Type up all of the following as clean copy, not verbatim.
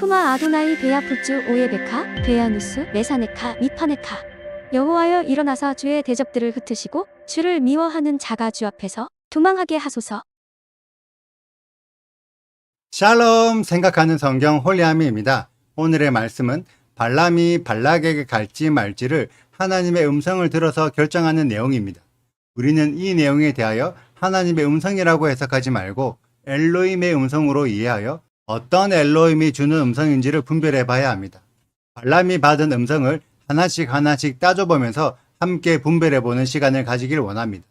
슈마 아도나이 베야푸츠 오예베카 베야누스 메사네카 미파네카. 여호와여 일어나사 주의 대적들을 흩으시고 주를 미워하는 자가 주 앞에서 도망하게 하소서. 샬롬 생각하는 성경 홀리아미입니다. 오늘의 말씀은 발람이 발락에게 갈지 말지를 하나님의 음성을 들어서 결정하는 내용입니다. 우리는 이 내용에 대하여 하나님의 음성이라고 해석하지 말고 엘로힘의 음성으로 이해하여 어떤 엘로힘이 주는 음성인지를 분별해 봐야 합니다. 발람이 받은 음성을 하나씩 따져보면서 함께 분별해 보는 시간을 가지길 원합니다.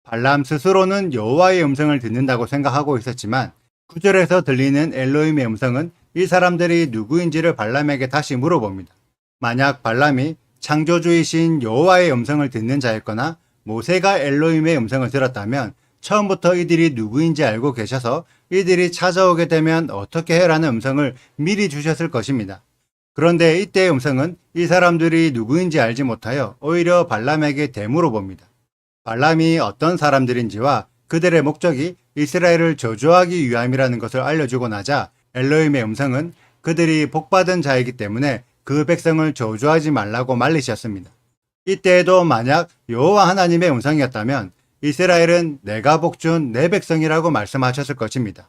발람 스스로는 여호와의 음성을 듣는다고 생각하고 있었지만 9절에서 들리는 엘로힘의 음성은 이 사람들이 누구인지를 발람에게 다시 물어봅니다. 만약 발람이 창조주이신 여호와의 음성을 듣는 자였거나 모세가 엘로힘의 음성을 들었다면 처음부터 이들이 누구인지 알고 계셔서 이들이 찾아오게 되면 어떻게 해라는 음성을 미리 주셨을 것입니다. 그런데 이때의 음성은 이 사람들이 누구인지 알지 못하여 오히려 발람에게 되물어봅니다. 발람이 어떤 사람들인지와 그들의 목적이 이스라엘을 저주하기 위함이라는 것을 알려주고 나자 엘로힘의 음성은 그들이 복받은 자이기 때문에 그 백성을 저주하지 말라고 말리셨습니다. 이때에도 만약 여호와 하나님의 음성이었다면 이스라엘은 내가 복준 내 백성이라고 말씀하셨을 것입니다.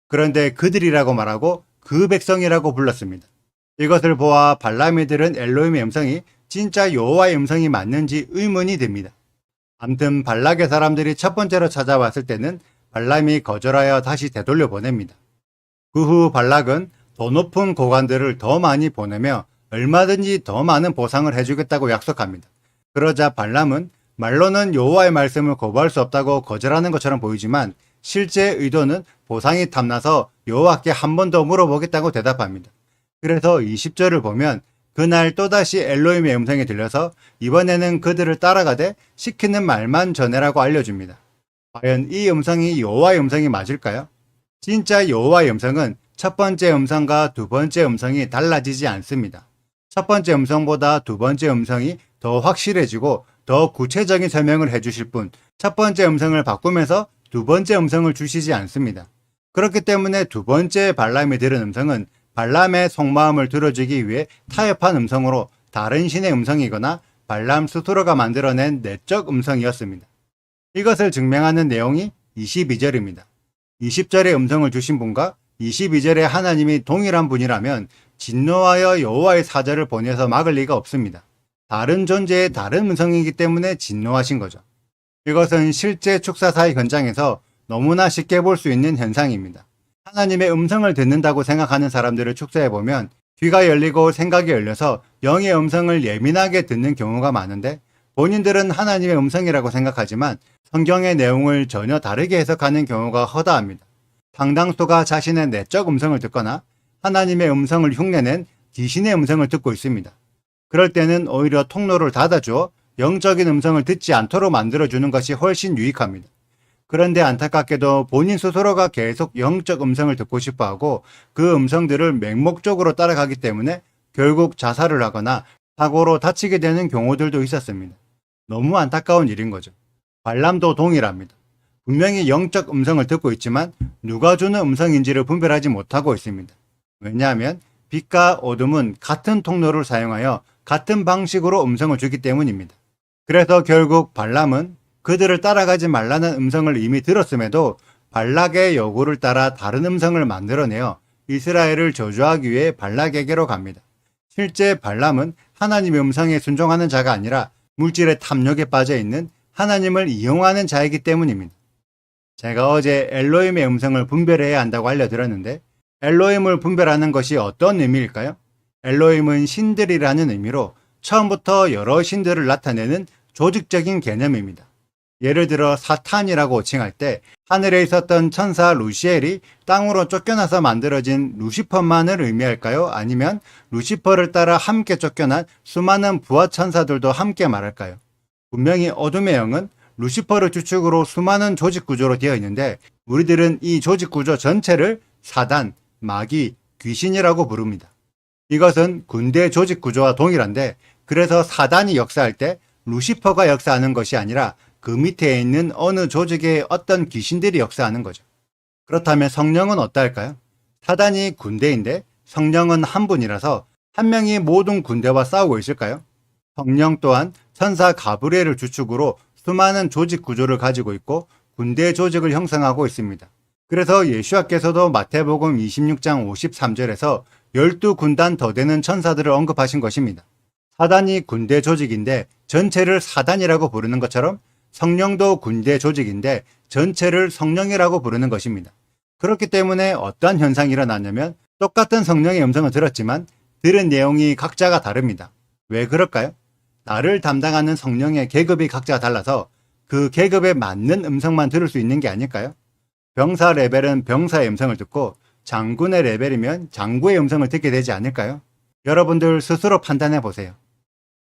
그런데 그들이라고 말하고 그 백성이라고 불렀습니다. 이것을 보아 발람이 들은 엘로힘의 음성이 진짜 여호와의 음성이 맞는지 의문이 듭니다. 암튼 발락의 사람들이 첫 번째로 찾아왔을 때는 발람이 거절하여 다시 되돌려 보냅니다. 그 후 발락은 더 높은 고관들을 더 많이 보내며 얼마든지 더 많은 보상을 해주겠다고 약속합니다. 그러자 발람은 말로는 여호와의 말씀을 거부할 수 없다고 거절하는 것처럼 보이지만 실제 의도는 보상이 탐나서 여호와께 한 번 더 물어보겠다고 대답합니다. 그래서 20절을 보면 그날 또다시 엘로힘의 음성이 들려서 이번에는 그들을 따라가되 시키는 말만 전해라고 알려줍니다. 과연 이 음성이 여호와의 음성이 맞을까요? 진짜 여호와의 음성은 첫 번째 음성과 두 번째 음성이 달라지지 않습니다. 첫 번째 음성보다 두 번째 음성이 더 확실해지고 더 구체적인 설명을 해주실 뿐 첫 번째 음성을 바꾸면서 두 번째 음성을 주시지 않습니다. 그렇기 때문에 두 번째 발람이 들은 음성은 발람의 속마음을 들어주기 위해 타협한 음성으로 다른 신의 음성이거나 발람 스스로가 만들어낸 내적 음성이었습니다. 이것을 증명하는 내용이 22절입니다. 20절의 음성을 주신 분과 22절에 하나님이 동일한 분이라면 진노하여 여호와의 사자를 보내서 막을 리가 없습니다. 다른 존재의 다른 음성이기 때문에 진노하신 거죠. 이것은 실제 축사사의 현장에서 너무나 쉽게 볼 수 있는 현상입니다. 하나님의 음성을 듣는다고 생각하는 사람들을 축사해보면 귀가 열리고 생각이 열려서 영의 음성을 예민하게 듣는 경우가 많은데 본인들은 하나님의 음성이라고 생각하지만 성경의 내용을 전혀 다르게 해석하는 경우가 허다합니다. 상당수가 자신의 내적 음성을 듣거나 하나님의 음성을 흉내낸 귀신의 음성을 듣고 있습니다. 그럴 때는 오히려 통로를 닫아주어 영적인 음성을 듣지 않도록 만들어주는 것이 훨씬 유익합니다. 그런데 안타깝게도 본인 스스로가 계속 영적 음성을 듣고 싶어하고 그 음성들을 맹목적으로 따라가기 때문에 결국 자살을 하거나 사고로 다치게 되는 경우들도 있었습니다. 너무 안타까운 일인 거죠. 발람도 동일합니다. 분명히 영적 음성을 듣고 있지만 누가 주는 음성인지를 분별하지 못하고 있습니다. 왜냐하면 빛과 어둠은 같은 통로를 사용하여 같은 방식으로 음성을 주기 때문입니다. 그래서 결국 발람은 그들을 따라가지 말라는 음성을 이미 들었음에도 발락의 요구를 따라 다른 음성을 만들어내어 이스라엘을 저주하기 위해 발락에게로 갑니다. 실제 발람은 하나님의 음성에 순종하는 자가 아니라 물질의 탐욕에 빠져 있는 하나님을 이용하는 자이기 때문입니다. 제가 어제 엘로힘의 음성을 분별해야 한다고 알려드렸는데 엘로힘을 분별하는 것이 어떤 의미일까요? 엘로힘은 신들이라는 의미로 처음부터 여러 신들을 나타내는 조직적인 개념입니다. 예를 들어 사탄이라고 호칭할 때 하늘에 있었던 천사 루시엘이 땅으로 쫓겨나서 만들어진 루시퍼만을 의미할까요? 아니면 루시퍼를 따라 함께 쫓겨난 수많은 부하 천사들도 함께 말할까요? 분명히 어둠의 영은 루시퍼를 주축으로 수많은 조직 구조로 되어 있는데 우리들은 이 조직 구조 전체를 사단, 마귀, 귀신이라고 부릅니다. 이것은 군대 조직 구조와 동일한데 그래서 사단이 역사할 때 루시퍼가 역사하는 것이 아니라 그 밑에 있는 어느 조직의 어떤 귀신들이 역사하는 거죠. 그렇다면 성령은 어떨까요? 사단이 군대인데 성령은 한 분이라서 한 명이 모든 군대와 싸우고 있을까요? 성령 또한 천사 가브리엘을 주축으로 수많은 조직 구조를 가지고 있고 군대 조직을 형성하고 있습니다. 그래서 예수와께서도 마태복음 26장 53절에서 12군단 더 되는 천사들을 언급하신 것입니다. 사단이 군대 조직인데 전체를 사단이라고 부르는 것처럼 성령도 군대 조직인데 전체를 성령이라고 부르는 것입니다. 그렇기 때문에 어떠한 현상이 일어나냐면 똑같은 성령의 음성을 들었지만 들은 내용이 각자가 다릅니다. 왜 그럴까요? 나를 담당하는 성령의 계급이 각자 달라서 그 계급에 맞는 음성만 들을 수 있는 게 아닐까요? 병사 레벨은 병사의 음성을 듣고 장군의 레벨이면 장군의 음성을 듣게 되지 않을까요? 여러분들 스스로 판단해 보세요.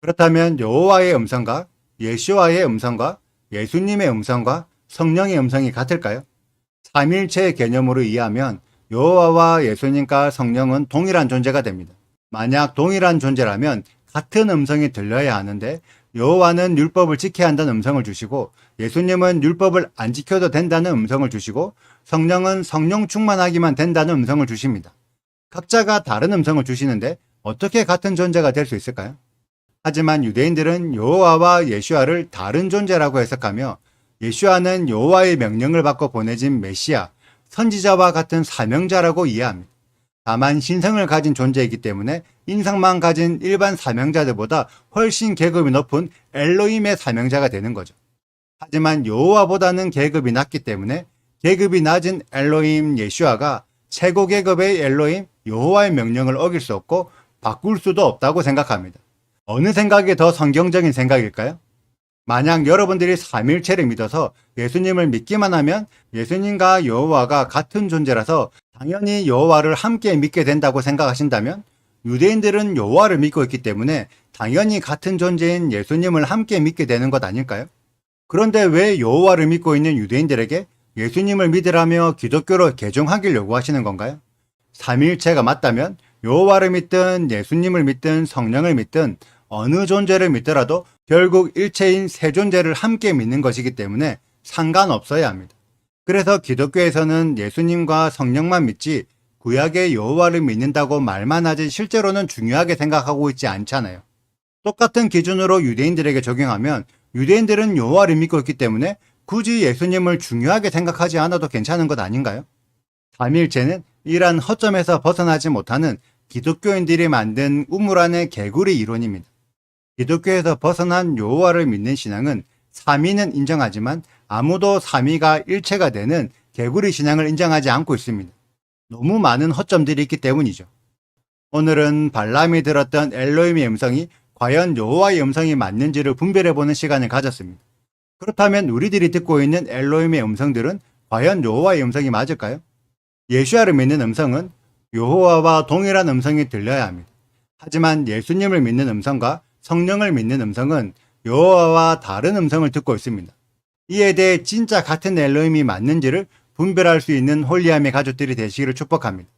그렇다면 여호와의 음성과 예수와의 음성과 예수님의 음성과 성령의 음성이 같을까요? 삼일체의 개념으로 이해하면 여호와와 예수님과 성령은 동일한 존재가 됩니다. 만약 동일한 존재라면 같은 음성이 들려야 하는데 여호와는 율법을 지켜야 한다는 음성을 주시고 예수님은 율법을 안 지켜도 된다는 음성을 주시고 성령은 성령 충만하기만 된다는 음성을 주십니다. 각자가 다른 음성을 주시는데 어떻게 같은 존재가 될 수 있을까요? 하지만 유대인들은 여호와와 예수아를 다른 존재라고 해석하며 예수아는 여호와의 명령을 받고 보내진 메시아, 선지자와 같은 사명자라고 이해합니다. 다만 신성을 가진 존재이기 때문에 인성만 가진 일반 사명자들보다 훨씬 계급이 높은 엘로힘의 사명자가 되는 거죠. 하지만 여호와보다는 계급이 낮기 때문에 계급이 낮은 엘로힘 예수아가 최고 계급의 엘로힘 여호와의 명령을 어길 수 없고 바꿀 수도 없다고 생각합니다. 어느 생각이 더 성경적인 생각일까요? 만약 여러분들이 삼일체를 믿어서 예수님을 믿기만 하면 예수님과 여호와가 같은 존재라서 당연히 여호와를 함께 믿게 된다고 생각하신다면 유대인들은 여호와를 믿고 있기 때문에 당연히 같은 존재인 예수님을 함께 믿게 되는 것 아닐까요? 그런데 왜 여호와를 믿고 있는 유대인들에게 예수님을 믿으라며 기독교로 개종하길 요구하시는 건가요? 삼일체가 맞다면 여호와를 믿든 예수님을 믿든 성령을 믿든 어느 존재를 믿더라도 결국 일체인 세 존재를 함께 믿는 것이기 때문에 상관없어야 합니다. 그래서 기독교에서는 예수님과 성령만 믿지 구약의 여호와를 믿는다고 말만 하지 실제로는 중요하게 생각하고 있지 않잖아요. 똑같은 기준으로 유대인들에게 적용하면 유대인들은 여호와를 믿고 있기 때문에 굳이 예수님을 중요하게 생각하지 않아도 괜찮은 것 아닌가요? 삼일체는 이러한 허점에서 벗어나지 못하는 기독교인들이 만든 우물 안의 개구리 이론입니다. 기독교에서 벗어난 여호와를 믿는 신앙은 삼위는 인정하지만 아무도 삼위가 일체가 되는 개구리 신앙을 인정하지 않고 있습니다. 너무 많은 허점들이 있기 때문이죠. 오늘은 발람이 들었던 엘로힘의 음성이 과연 여호와의 음성이 맞는지를 분별해보는 시간을 가졌습니다. 그렇다면 우리들이 듣고 있는 엘로힘의 음성들은 과연 여호와의 음성이 맞을까요? 예수아를 믿는 음성은 여호와와 동일한 음성이 들려야 합니다. 하지만 예수님을 믿는 음성과 성령을 믿는 음성은 여호와와 다른 음성을 듣고 있습니다. 이에 대해 진짜 같은 엘로힘이 맞는지를 분별할 수 있는 홀리함의 가족들이 되시기를 축복합니다.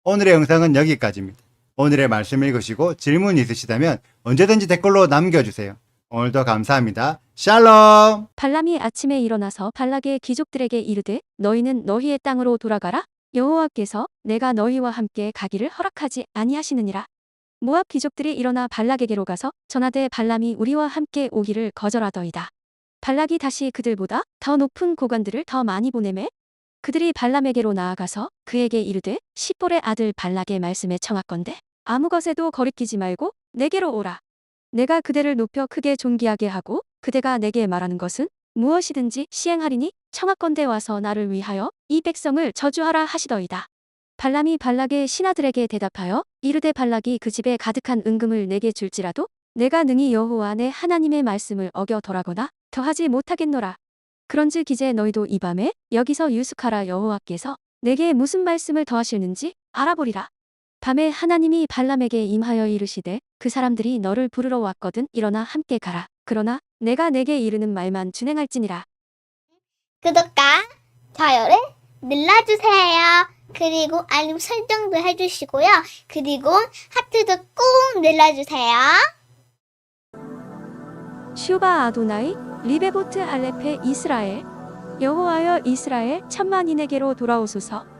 오늘의 영상은 여기까지입니다. 오늘의 말씀 읽으시고 질문 있으시다면 언제든지 댓글로 남겨주세요. 오늘도 감사합니다. 샬롬! 발람이 아침에 일어나서 발락의 귀족들에게 이르되 너희는 너희의 땅으로 돌아가라. 여호와께서 내가 너희와 함께 가기를 허락하지 아니하시느니라. 모압 귀족들이 일어나 발락에게로 가서 전하되 발람이 우리와 함께 오기를 거절하더이다. 발락이 다시 그들보다 더 높은 고관들을 더 많이 보내매 그들이 발람에게로 나아가서 그에게 이르되 십볼의 아들 발락의 말씀에 청하건대 아무 것에도 거리끼지 말고 내게로 오라. 내가 그대를 높여 크게 존귀하게 하고 그대가 내게 말하는 것은 무엇이든지 시행하리니 청하건대 와서 나를 위하여 이 백성을 저주하라 하시더이다. 발람이 발락의 신하들에게 대답하여 이르되 발락이 그 집에 가득한 은금을 내게 줄지라도 내가 능히 여호와 내 하나님의 말씀을 어겨 덜하거나 더하지 못하겠노라. 그런즉 이제 너희도 이 밤에 여기서 유숙하라. 여호와께서 내게 무슨 말씀을 더하실는지 알아보리라. 밤에 하나님이 발람에게 임하여 이르시되 그 사람들이 너를 부르러 왔거든 일어나 함께 가라. 그러나 내가 내게 이르는 말만 준행할지니라. 구독과 좋아요를 눌러주세요. 그리고 알림 설정도 해주시고요. 그리고 하트도 꼭 눌러주세요. 슈바 아도나이 리베보트 알레페 이스라엘 여호와여 이스라엘 천만인에게로 돌아오소서.